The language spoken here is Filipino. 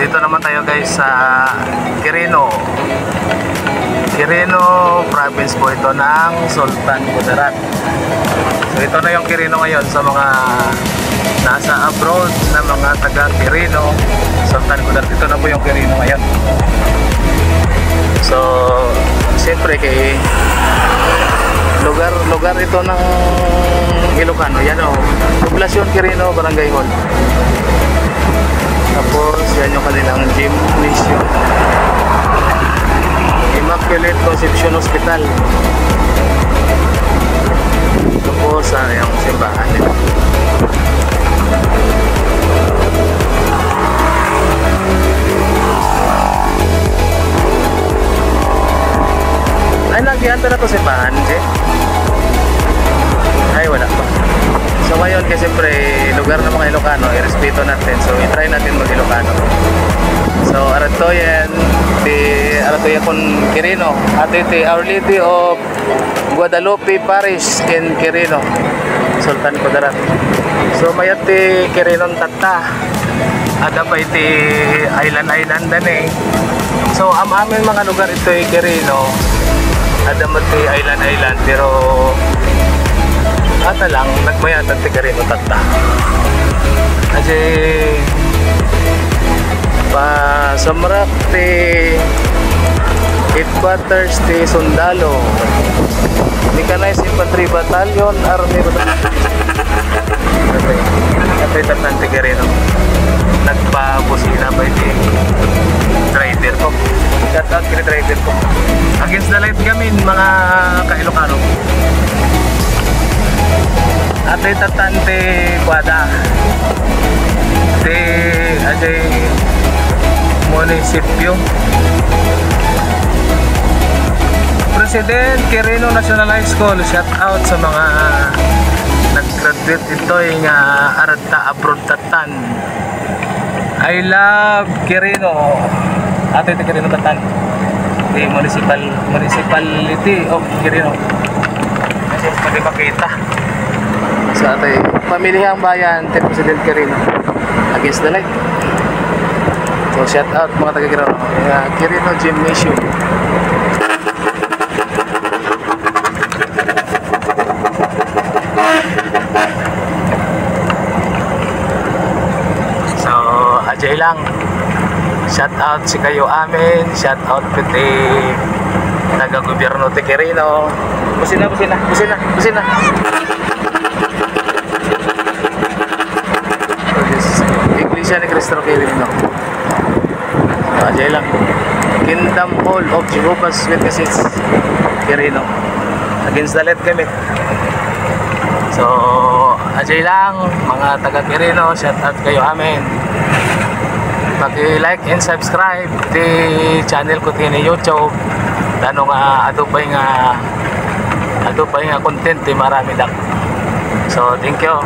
dito naman tayo guys sa Quirino. Quirino province po ito ng Sultan Kudarat. So ito na yung Quirino ngayon sa mga nasa abroad na mga taga Quirino, Sultan Kudarat. Ito na po yung Quirino ngayon. So siyempre kay lugar ito ng Ilocano. Yan o, Poblasyon Quirino, Barangay Hall. Tapos yan yung kanilang gymnasium, Immaculate Conception Hospital. Tapos yung simbahan nila. Ay, nagyanta na ito simbahan, ay wala pa. So ngayon kasi siyempre lugar ng mga Ilocano, irespeto natin. So i-try natin mag-Ilocano. So aratoyan kon Quirino. Atiti Our Lady of Guadalupe Parish in Quirino, Sultan Kudarat. So mayati Quirinon tatta. Ada pa iti island dani. So ang amin mga lugar ito ay Quirino. Ada mati island pero ata lang nagmayatan ti Quirino tatta. Kasi pa samrak ti headquarters ti Sundalo, Mechanized Infantry Battalion, Army Ato'y tatan ti Quirino. Nagpabusina ba iti driver ko. Shout out kini driver ko. Against the light gamin mga ka-Ilocano. Ato'y tatan ti Kuada ti ajay munisipyo. President Quirino National High School. Shout out sa mga nag-graduate ito yung arata abroad tatan. I love Quirino. Ito ito Quirino tatan, the municipality of Quirino. Kasi pwede makita sa ating pamilihang bayan ti President Quirino against the light. So shout out mga taga Quirino. Quirino Gymnasium. So ajay lang. Shout out si kayo amin. Shout out pati taga gobyerno ti Quirino. Busina. Iglesia ni Cristo Quirino. Ajay lang. Kingdom Hall of Jehovah's Witnesses Quirino. Against the light kami. So ajay lang mga taga Quirino. Shout out kayo amin. Paki-like and subscribe di channel ko ni YouTube. Dano nga ato pa nga content di marami dak. So thank you.